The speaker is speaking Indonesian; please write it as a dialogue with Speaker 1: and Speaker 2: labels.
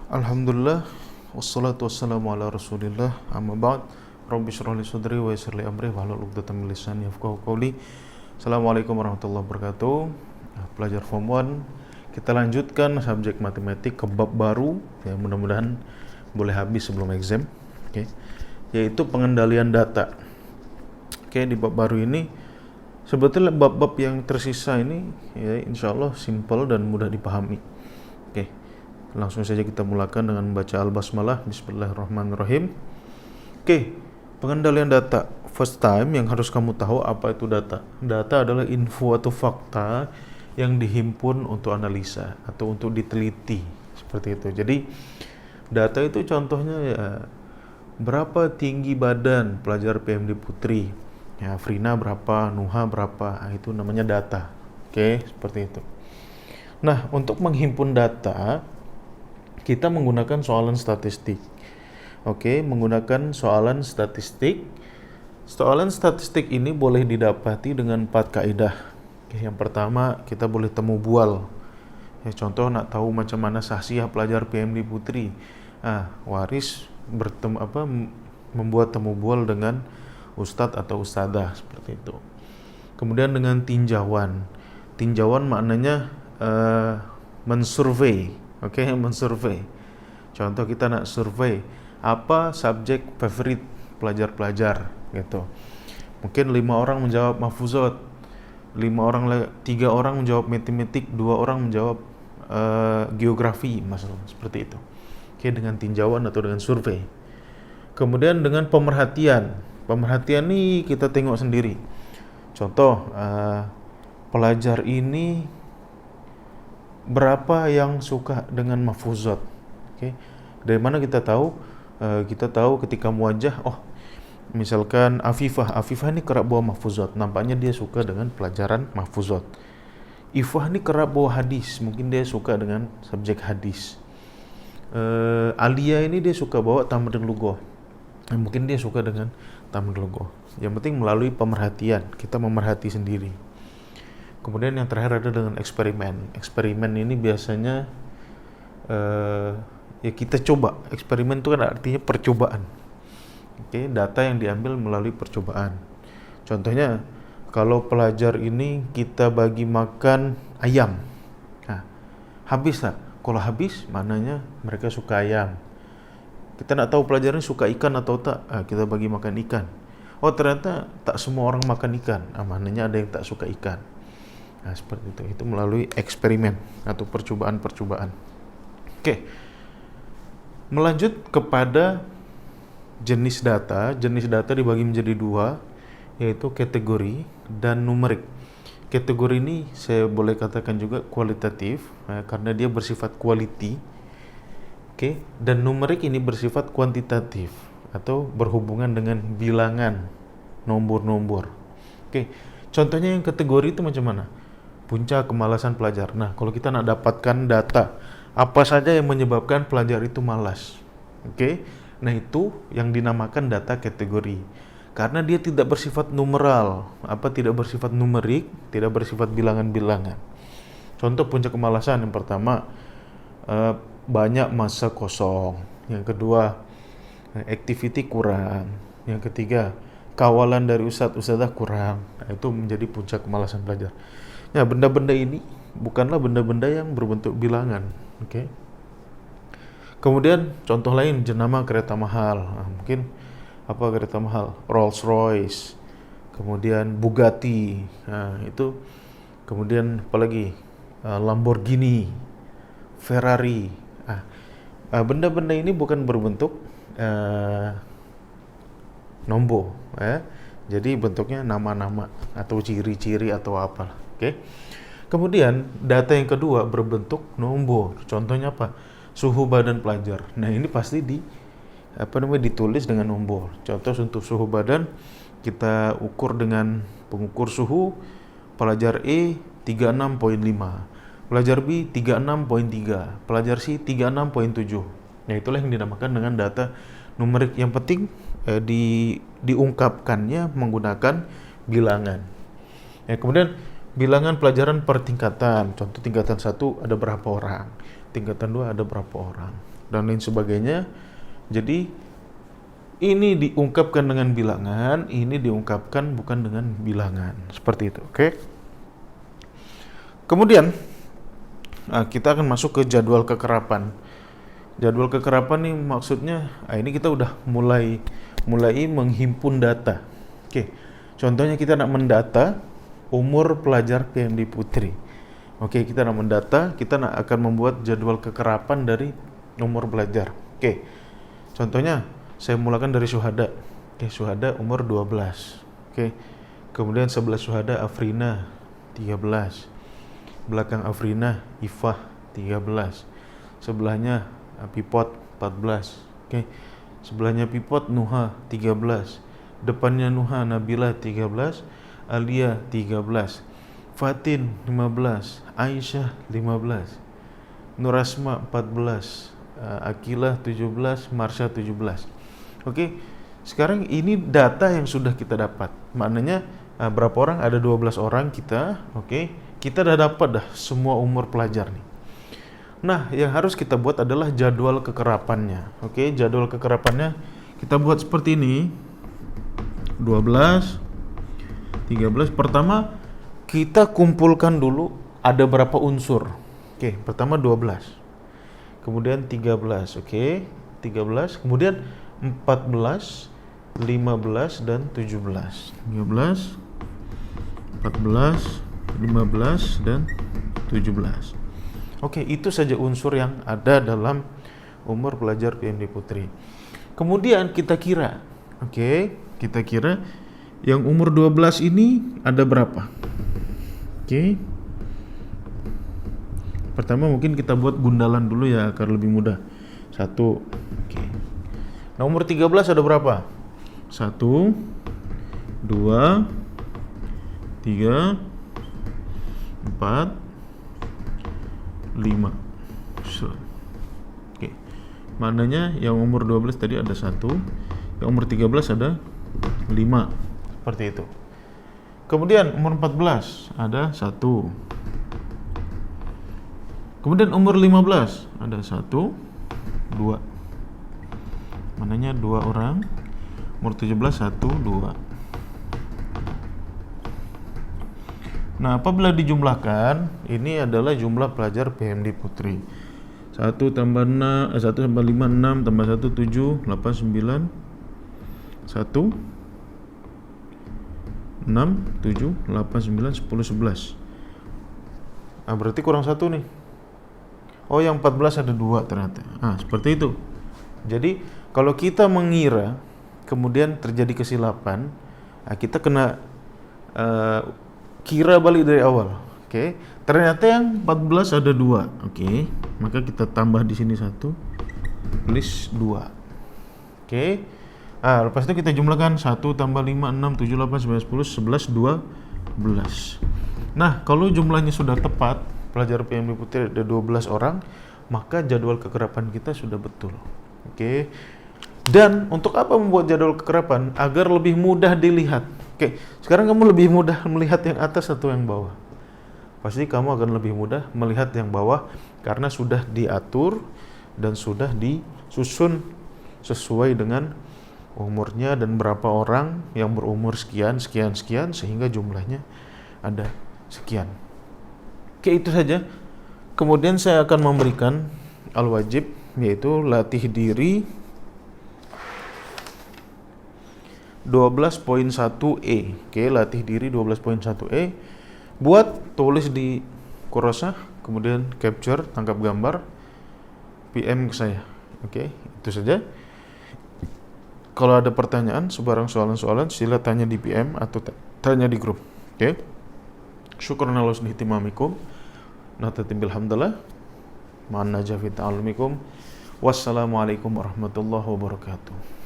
Speaker 1: Alhamdulillah wassalatu wassalamu ala Rasulillah. Amma ba'd. Rabbi shrah li sadri wa yassir li amri wahlul 'uqdatam min lisani yafqahu qawli. Assalamualaikum warahmatullahi wabarakatuh. Pelajar Form 1, kita lanjutkan subjek matematik ke bab baru ya, mudah-mudahan boleh habis sebelum exam. Yaitu pengendalian data. Di bab baru ini sebetulnya bab-bab yang tersisa ini ya insyaallah simple dan mudah dipahami. Langsung saja kita mulakan dengan membaca Al-Basmalah. Bismillahirrahmanirrahim. Pengendalian data. First time yang harus kamu tahu apa itu data. Data adalah info atau fakta yang dihimpun untuk analisa atau untuk diteliti. Seperti itu. Jadi data itu contohnya ya, berapa tinggi badan pelajar PMD Putri. Ya, Frina berapa, Nuha berapa. Itu namanya data. Seperti itu. Nah, untuk menghimpun data kita menggunakan soalan statistik. Menggunakan soalan statistik. Soalan statistik ini boleh didapati dengan 4 kaidah. Yang pertama, kita boleh temu bual. Contoh nak tahu macam mana sahsiah pelajar PMD Putri. Waris membuat temu bual dengan ustadz atau ustadzah seperti itu. Kemudian dengan tinjauan. Tinjauan maknanya mensurvei. Mensurvei. Contoh kita nak survei apa subjek favorit pelajar-pelajar gitu. Mungkin 5 orang menjawab mahfuzat, 3 orang menjawab matematik, 2 orang menjawab geografi masalah seperti itu. Dengan tinjauan atau dengan survei. Kemudian dengan pemerhatian. Pemerhatian nih kita tengok sendiri. Contoh pelajar ini berapa yang suka dengan mahfuzat. Dari mana kita tahu? Kita tahu ketika muwajah, misalkan Afifah ini kerap bawa mahfuzat, nampaknya dia suka dengan pelajaran mahfuzat. Ifah ini kerap bawa hadis, mungkin dia suka dengan subjek hadis. Alia ini dia suka bawa Tamrin Lughah, mungkin dia suka dengan Tamrin Lughah. Yang penting melalui pemerhatian, kita memerhati sendiri. Kemudian yang terakhir ada dengan eksperimen. Eksperimen ini biasanya ya kita coba. Eksperimen itu kan artinya percobaan. Data yang diambil melalui percobaan. Contohnya kalau pelajar ini kita bagi makan ayam. Habis tak? Kalau habis, maknanya mereka suka ayam. Kita nak tahu pelajar ini suka ikan atau tak, kita bagi makan ikan. Ternyata tak semua orang makan ikan. Maknanya ada yang tak suka ikan. Seperti itu. Itu melalui eksperimen atau percobaan-percobaan. Melanjut kepada jenis data. Jenis data dibagi menjadi 2, yaitu kategori dan numerik. Kategori ini saya boleh katakan juga kualitatif, karena dia bersifat quality. Dan numerik ini bersifat kuantitatif atau berhubungan dengan bilangan, nombor-nombor. Contohnya yang kategori itu macam mana? Puncak kemalasan pelajar. Nah, kalau kita nak dapatkan data, apa saja yang menyebabkan pelajar itu malas? Nah, itu yang dinamakan data kategori. Karena dia tidak bersifat numeral, tidak bersifat numerik, tidak bersifat bilangan-bilangan. Contoh puncak kemalasan yang pertama, banyak masa kosong. Yang kedua, activity kurang. Yang ketiga, kawalan dari ustadz-ustadzah kurang. Itu menjadi puncak kemalasan pelajar. Ya, benda-benda ini bukanlah benda-benda yang berbentuk bilangan. Kemudian contoh lain, jenama kereta mahal. Mungkin apa kereta mahal? Rolls Royce. Kemudian Bugatti. Itu. Kemudian apalagi? Lamborghini, Ferrari. Benda-benda ini bukan berbentuk nombor. Jadi bentuknya nama-nama atau ciri-ciri atau apalah. Kemudian data yang kedua berbentuk nombor. Contohnya apa? Suhu badan pelajar. Nah, ini pasti ditulis dengan nombor. Contoh untuk suhu badan kita ukur dengan pengukur suhu. Pelajar E 36.5, pelajar B 36.3, pelajar C 36.7. Nah, itulah yang dinamakan dengan data numerik. Yang penting diungkapkannya menggunakan bilangan. Kemudian bilangan pelajaran per tingkatan. Contoh tingkatan 1 ada berapa orang, tingkatan 2 ada berapa orang. dan lain sebagainya. Jadi ini diungkapkan dengan bilangan, ini diungkapkan bukan dengan bilangan. Seperti itu, oke? Kemudian kita akan masuk ke jadwal kekerapan. Jadwal kekerapan nih maksudnya, ini kita udah mulai menghimpun data. Oke, contohnya kita nak mendata umur pelajar PMD Putri. Oke, kita nak mendata, kita akan membuat jadwal kekerapan dari umur pelajar. Oke, contohnya saya mulakan dari syuhada. Oke, syuhada umur 12. Oke, kemudian sebelah syuhada Afrina 13. Belakang Afrina Ifah 13. Sebelahnya Pipot 14. Oke, sebelahnya Pipot Nuha 13. Depannya Nuha Nabila 13. Alia 13. Fatin 15. Aisyah 15. Nurasma 14. Akilah 17. Marsha 17. Oke, sekarang ini data yang sudah kita dapat. Maknanya berapa orang? Ada 12 orang kita. Oke, kita udah dapat dah semua umur pelajar nih. Nah, yang harus kita buat adalah jadwal kekerapannya. Oke, jadwal kekerapannya kita buat seperti ini. 12, 13. Pertama, kita kumpulkan dulu ada berapa unsur. Oke, pertama 12. Kemudian 13, oke. 13, kemudian 14, 15 dan 17. 13, 14, 15 dan 17. Oke, itu saja unsur yang ada dalam umur pelajar PMD Putri. Kemudian kita kira. Oke, kita kira yang umur 12 ini ada berapa? Oke. Pertama mungkin kita buat gundalan dulu ya agar lebih mudah. 1. Oke. Nah, umur 13 ada berapa? 1, 2, 3, 4, 5. Oke. Maknanya yang umur 12 tadi ada 1, yang umur 13 ada 5. Seperti itu. Kemudian umur 14 ada 1. Kemudian umur 15 ada 1, 2. Maknanya 2 orang. Umur 17 1, 2. Nah, apabila dijumlahkan, ini adalah jumlah pelajar PMD Putri. 1 tambah 6, 1 tambah 5, 6, tambah 1, 7, 8, 9, 1, 6, 7, 8, 9, 10, 11. Nah, berarti kurang 1 nih. Oh, yang 14 ada 2 ternyata. Seperti itu. Jadi, kalau kita mengira, kemudian terjadi kesilapan, kita kena kira balik dari awal. Oke. Ternyata yang 14 ada 2. Oke. Maka kita tambah di sini 1, tulis 2. Oke. Lepas itu kita jumlahkan 1 tambah 5, 6, 7, 8, 9, 10, 11, 12. Nah, kalau jumlahnya sudah tepat, pelajar PMD Putri ada 12 orang, maka jadwal kekerapan kita sudah betul. Oke. Dan untuk apa membuat jadwal kekerapan? Agar lebih mudah dilihat. Oke, sekarang kamu lebih mudah melihat yang atas atau yang bawah? Pasti kamu akan lebih mudah melihat yang bawah karena sudah diatur dan sudah disusun sesuai dengan umurnya dan berapa orang yang berumur sekian sehingga jumlahnya ada sekian. Oke, itu saja. Kemudian saya akan memberikan al-wajib, yaitu latih diri 12.1e. Oke, latih diri 12.1e. Buat, tulis di kurasa, kemudian capture, tangkap gambar, PM ke saya. Oke, itu saja. Kalau ada pertanyaan, sebarang soalan-soalan, sila tanya di PM atau tanya di grup. Oke. Syukran ala husni ihtimamikum. Natatim bilhamdallah. Ma'an najah fi ta'alumikum. Wassalamualaikum warahmatullahi wabarakatuh.